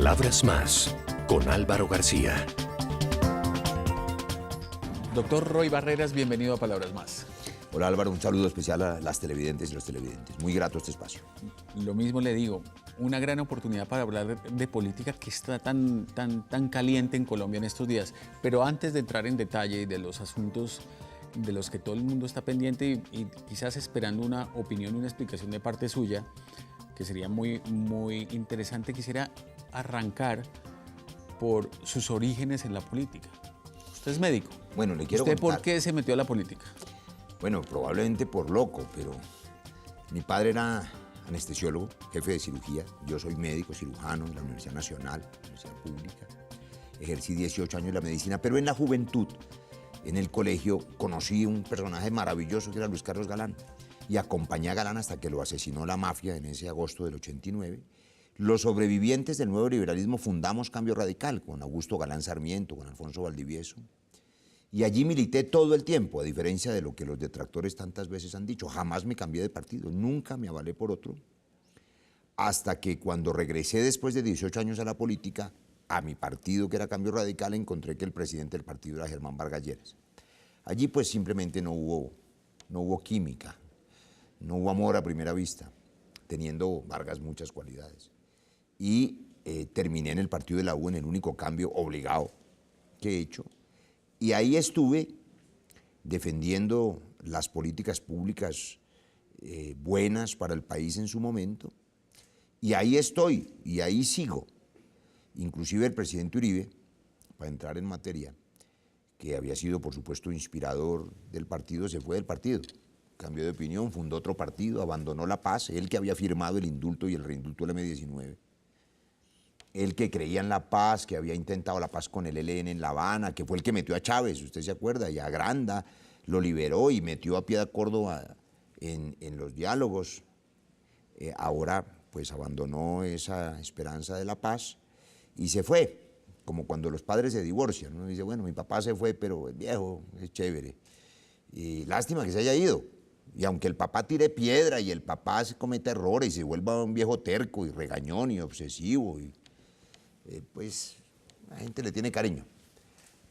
Palabras Más, con Álvaro García. Doctor Roy Barreras, bienvenido a Palabras Más. Hola Álvaro, un saludo especial a las televidentes y los televidentes. Muy grato este espacio. Lo mismo le digo, una gran oportunidad para hablar de política que está tan caliente en Colombia en estos días. Pero antes de entrar en detalle de los asuntos de los que todo el mundo está pendiente y quizás esperando una opinión y una explicación de parte suya, que sería muy interesante, quisiera arrancar por sus orígenes en la política. Usted es médico. Bueno, le quiero ¿Usted contar. por qué se metió a la política? Bueno, probablemente por loco, pero mi padre era anestesiólogo, jefe de cirugía. Yo soy médico cirujano en la Universidad Nacional, Universidad Pública. Ejercí 18 años la medicina, pero en la juventud, en el colegio, conocí un personaje maravilloso que era Luis Carlos Galán. Y acompañé a Galán hasta que lo asesinó la mafia en ese agosto del 89. Los sobrevivientes del nuevo liberalismo fundamos Cambio Radical con Augusto Galán Sarmiento, con Alfonso Valdivieso. Y allí milité todo el tiempo, a diferencia de lo que los detractores tantas veces han dicho. Jamás me cambié de partido, nunca me avalé por otro. Hasta que cuando regresé después de 18 años a la política, a mi partido, que era Cambio Radical, encontré que el presidente del partido era Germán Vargas Lleras. Allí pues simplemente no hubo química. No hubo amor a primera vista, teniendo Vargas muchas cualidades. Y terminé en el partido de la U en el único cambio obligado que he hecho. Y ahí estuve defendiendo las políticas públicas buenas para el país en su momento. Y ahí estoy, y ahí sigo. Inclusive el presidente Uribe, para entrar en materia, que había sido por supuesto inspirador del partido, se fue del partido. Cambió de opinión, fundó otro partido, abandonó la paz, él que había firmado el indulto y el reindulto del M-19, él que creía en la paz, que había intentado la paz con el ELN en La Habana, que fue el que metió a Chávez, usted se acuerda, y a Granda, lo liberó y metió a Piedad Córdoba en los diálogos. Ahora pues abandonó esa esperanza de la paz y se fue, como cuando los padres se divorcian, uno dice, bueno, mi papá se fue, pero es viejo, es chévere, y lástima que se haya ido. Y aunque el papá tire piedra y el papá se cometa errores y se vuelva un viejo terco y regañón y obsesivo, pues la gente le tiene cariño.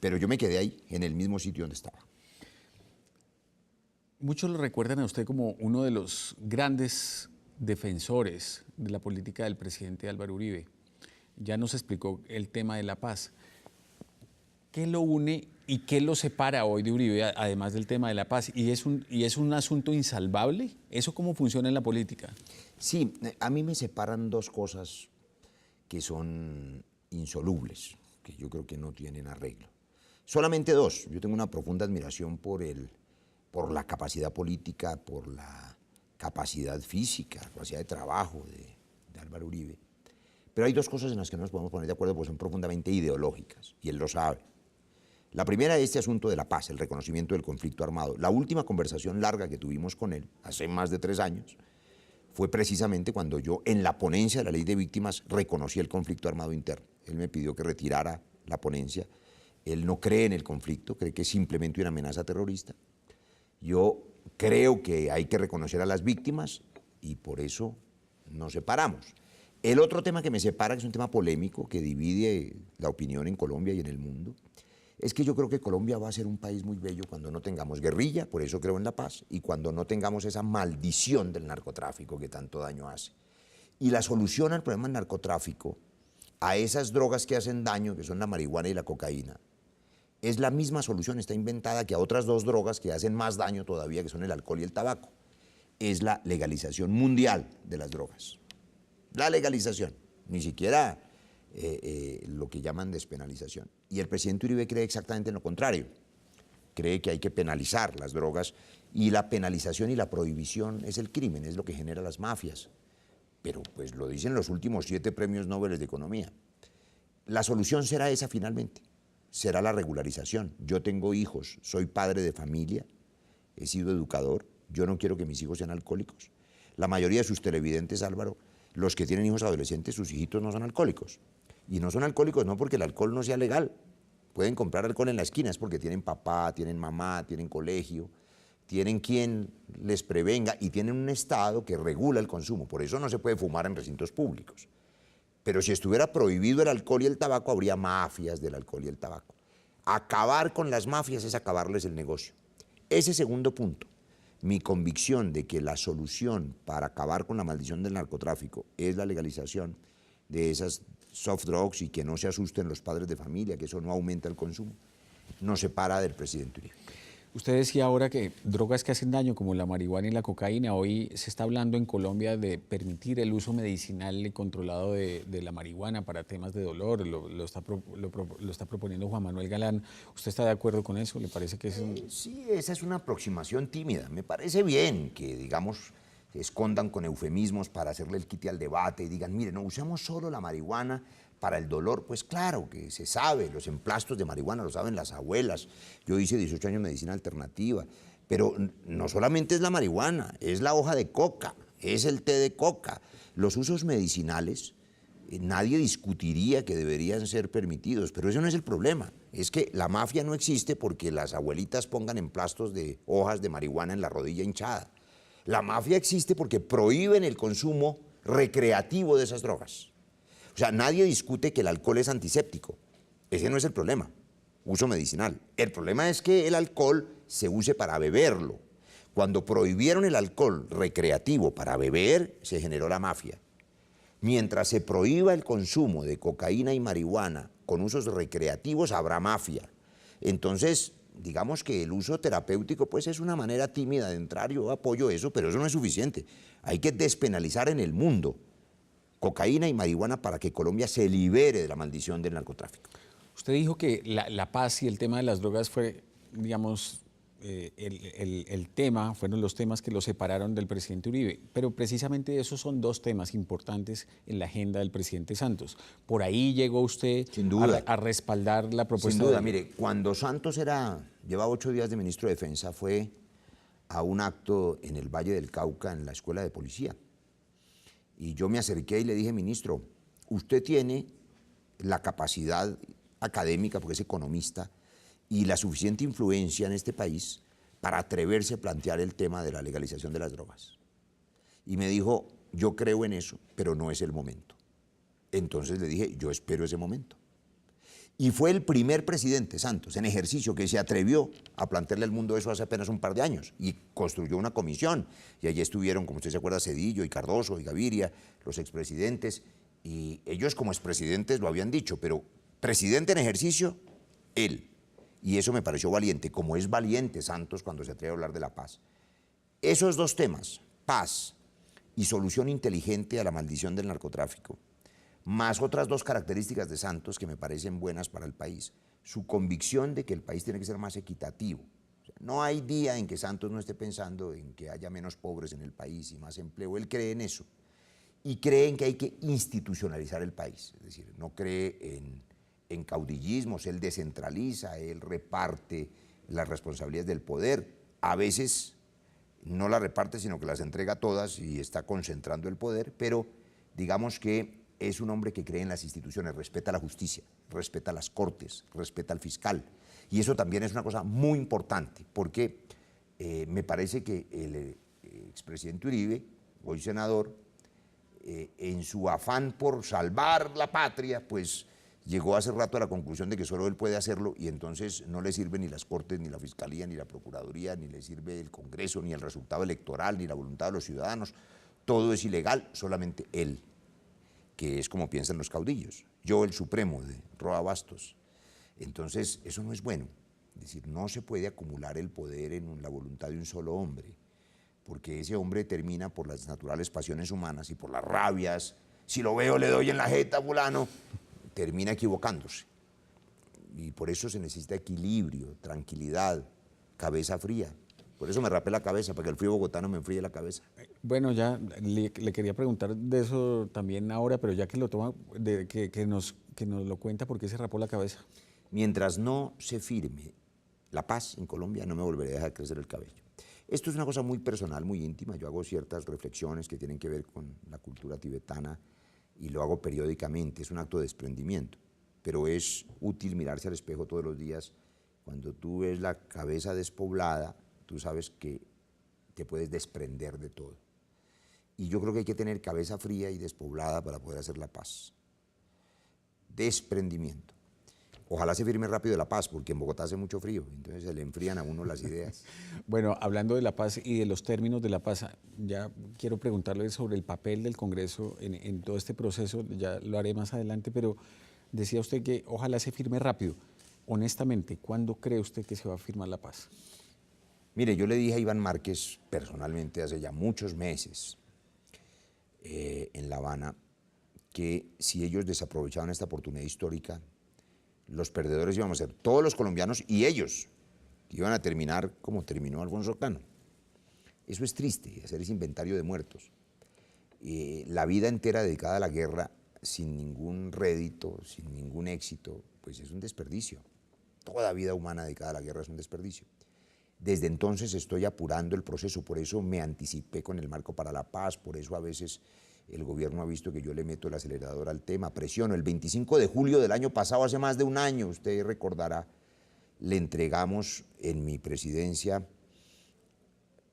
Pero yo me quedé ahí, en el mismo sitio donde estaba. Muchos lo recuerdan a usted como uno de los grandes defensores de la política del presidente Álvaro Uribe. Ya nos explicó el tema de la paz. ¿Qué lo une y qué lo separa hoy de Uribe, además del tema de la paz? ¿Y es un asunto insalvable? ¿Eso cómo funciona en la política? Sí, a mí me separan dos cosas que son insolubles, que yo creo que no tienen arreglo. Solamente dos. Yo tengo una profunda admiración por la capacidad política, por la capacidad física, capacidad de trabajo de Álvaro Uribe. Pero hay dos cosas en las que no nos podemos poner de acuerdo porque son profundamente ideológicas, y él lo sabe. La primera es este asunto de la paz, el reconocimiento del conflicto armado. La última conversación larga que tuvimos con él, hace más de 3 años, fue precisamente cuando yo, en la ponencia de la ley de víctimas, reconocí el conflicto armado interno. Él me pidió que retirara la ponencia. Él no cree en el conflicto, cree que es simplemente una amenaza terrorista. Yo creo que hay que reconocer a las víctimas y por eso nos separamos. El otro tema que me separa, que es un tema polémico, que divide la opinión en Colombia y en el mundo, es que yo creo que Colombia va a ser un país muy bello cuando no tengamos guerrilla, por eso creo en la paz, y cuando no tengamos esa maldición del narcotráfico que tanto daño hace. Y la solución al problema del narcotráfico, a esas drogas que hacen daño, que son la marihuana y la cocaína, es la misma solución, está inventada, que a otras dos drogas que hacen más daño todavía, que son el alcohol y el tabaco. Es la legalización mundial de las drogas. La legalización, ni siquiera lo que llaman despenalización. Y el presidente Uribe cree exactamente en lo contrario. Cree que hay que penalizar las drogas y la penalización y la prohibición es el crimen, es lo que genera las mafias. Pero pues lo dicen los últimos 7 premios Nobel de Economía. La solución será esa finalmente, será la regularización. Yo tengo hijos, soy padre de familia, he sido educador, yo no quiero que mis hijos sean alcohólicos. La mayoría de sus televidentes, Álvaro, los que tienen hijos adolescentes, sus hijitos no son alcohólicos. Y no son alcohólicos no porque el alcohol no sea legal. Pueden comprar alcohol en la esquina, es porque tienen papá, tienen mamá, tienen colegio, tienen quien les prevenga y tienen un Estado que regula el consumo. Por eso no se puede fumar en recintos públicos. Pero si estuviera prohibido el alcohol y el tabaco, habría mafias del alcohol y el tabaco. Acabar con las mafias es acabarles el negocio. Ese segundo punto, mi convicción de que la solución para acabar con la maldición del narcotráfico es la legalización de esas soft drugs y que no se asusten los padres de familia, que eso no aumenta el consumo, nos separa del presidente Uribe. Usted decía ahora que drogas que hacen daño, como la marihuana y la cocaína, hoy se está hablando en Colombia de permitir el uso medicinal y controlado de la marihuana para temas de dolor. Lo está proponiendo Juan Manuel Galán. ¿Usted está de acuerdo con eso? ¿Le parece que es un... Sí, esa es una aproximación tímida. Me parece bien que, digamos, se escondan con eufemismos para hacerle el quite al debate y digan, mire, no usemos solo la marihuana para el dolor. Pues claro que se sabe, los emplastos de marihuana lo saben las abuelas. Yo hice 18 años de medicina alternativa, pero no solamente es la marihuana, es la hoja de coca, es el té de coca. Los usos medicinales, nadie discutiría que deberían ser permitidos, pero eso no es el problema. Es que la mafia no existe porque las abuelitas pongan emplastos de hojas de marihuana en la rodilla hinchada. La mafia existe porque prohíben el consumo recreativo de esas drogas. O sea, nadie discute que el alcohol es antiséptico. Ese no es el problema, uso medicinal. El problema es que el alcohol se use para beberlo. Cuando prohibieron el alcohol recreativo para beber, se generó la mafia. Mientras se prohíba el consumo de cocaína y marihuana con usos recreativos, habrá mafia. Entonces, digamos que el uso terapéutico pues es una manera tímida de entrar, yo apoyo eso, pero eso no es suficiente. Hay que despenalizar en el mundo cocaína y marihuana para que Colombia se libere de la maldición del narcotráfico. Usted dijo que la paz y el tema de las drogas fue, digamos, fueron los temas que lo separaron del presidente Uribe, pero precisamente esos son dos temas importantes en la agenda del presidente Santos. Por ahí llegó usted Sin duda. a respaldar la propuesta. Sin duda, mire, cuando Santos llevaba 8 días de ministro de Defensa, fue a un acto en el Valle del Cauca, en la escuela de policía. Y yo me acerqué y le dije, ministro, usted tiene la capacidad académica, porque es economista, y la suficiente influencia en este país para atreverse a plantear el tema de la legalización de las drogas. Y me dijo, yo creo en eso, pero no es el momento. Entonces le dije, yo espero ese momento. Y fue el primer presidente, Santos, en ejercicio, que se atrevió a plantearle al mundo eso hace apenas un par de años y construyó una comisión. Y allí estuvieron, como usted se acuerda, Zedillo y Cardoso y Gaviria, los expresidentes, y ellos como expresidentes lo habían dicho, pero presidente en ejercicio, él. Y eso me pareció valiente, como es valiente Santos cuando se atreve a hablar de la paz. Esos dos temas, paz y solución inteligente a la maldición del narcotráfico, más otras dos características de Santos que me parecen buenas para el país. Su convicción de que el país tiene que ser más equitativo. O sea, no hay día en que Santos no esté pensando en que haya menos pobres en el país y más empleo. Él cree en eso. Y cree en que hay que institucionalizar el país. Es decir, no cree en caudillismos, él descentraliza, él reparte las responsabilidades del poder. A veces no las reparte, sino que las entrega todas y está concentrando el poder, pero digamos que es un hombre que cree en las instituciones, respeta la justicia, respeta las cortes, respeta al fiscal. Y eso también es una cosa muy importante, porque me parece que el expresidente Uribe, hoy senador, en su afán por salvar la patria, pues llegó hace rato a la conclusión de que solo él puede hacerlo y entonces no le sirve ni las cortes, ni la fiscalía, ni la procuraduría, ni le sirve el Congreso, ni el resultado electoral, ni la voluntad de los ciudadanos. Todo es ilegal, solamente él, que es como piensan los caudillos. Yo, el supremo de Roa Bastos. Entonces, eso no es bueno. Es decir, no se puede acumular el poder en la voluntad de un solo hombre, porque ese hombre termina por las naturales pasiones humanas y por las rabias. Si lo veo, le doy en la jeta, fulano, termina equivocándose. Y por eso se necesita equilibrio, tranquilidad, cabeza fría. Por eso me rapé la cabeza, para que el frío bogotano me enfríe la cabeza. Bueno, ya le quería preguntar de eso también ahora, pero ya que lo toma, que nos lo cuenta, ¿por qué se rapó la cabeza? Mientras no se firme la paz en Colombia, no me volveré a dejar crecer el cabello. Esto es una cosa muy personal, muy íntima. Yo hago ciertas reflexiones que tienen que ver con la cultura tibetana y lo hago periódicamente. Es un acto de desprendimiento, pero es útil mirarse al espejo todos los días. Cuando tú ves la cabeza despoblada, tú sabes que te puedes desprender de todo. Y yo creo que hay que tener cabeza fría y despoblada para poder hacer la paz. desprendimiento. Ojalá se firme rápido la paz, porque en Bogotá hace mucho frío, entonces se le enfrían a uno las ideas. Bueno, hablando de la paz y de los términos de la paz, ya quiero preguntarle sobre el papel del Congreso en todo este proceso, ya lo haré más adelante, pero decía usted que ojalá se firme rápido. Honestamente, ¿cuándo cree usted que se va a firmar la paz? Mire, yo le dije a Iván Márquez personalmente hace ya muchos meses en La Habana que si ellos desaprovechaban esta oportunidad histórica, los perdedores íbamos a ser todos los colombianos y ellos, que iban a terminar como terminó Alfonso Cano. Eso es triste, hacer ese inventario de muertos. La vida entera dedicada a la guerra sin ningún rédito, sin ningún éxito, pues es un desperdicio. Toda vida humana dedicada a la guerra es un desperdicio. Desde entonces estoy apurando el proceso, por eso me anticipé con el marco para la paz, por eso a veces el gobierno ha visto que yo le meto el acelerador al tema, presiono. El 25 de julio del año pasado, hace más de un año, usted recordará, le entregamos en mi presidencia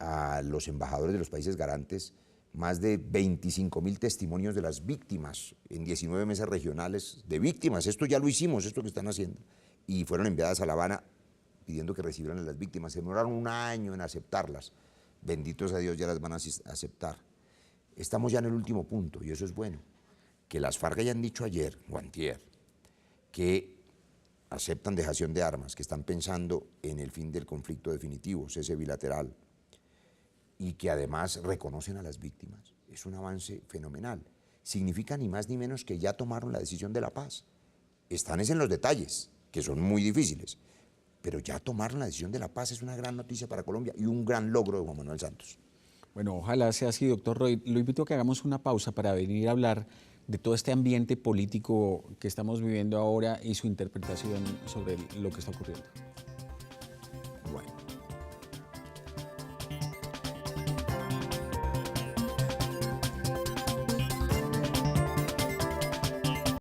a los embajadores de los países garantes más de 25.000 testimonios de las víctimas en 19 mesas regionales de víctimas. Esto ya lo hicimos, esto que están haciendo. Y fueron enviadas a La Habana pidiendo que recibieran a las víctimas. Se demoraron un año en aceptarlas. Benditos a Dios, ya las van a aceptar. Estamos ya en el último punto, y eso es bueno. Que las FARC hayan dicho ayer, o antier, que aceptan dejación de armas, que están pensando en el fin del conflicto definitivo, cese bilateral, y que además reconocen a las víctimas. Es un avance fenomenal. Significa ni más ni menos que ya tomaron la decisión de la paz. Están en los detalles, que son muy difíciles, pero ya tomaron la decisión de la paz. Es una gran noticia para Colombia y un gran logro de Juan Manuel Santos. Bueno, ojalá sea así, doctor Roy. Lo invito a que hagamos una pausa para venir a hablar de todo este ambiente político que estamos viviendo ahora y su interpretación sobre lo que está ocurriendo.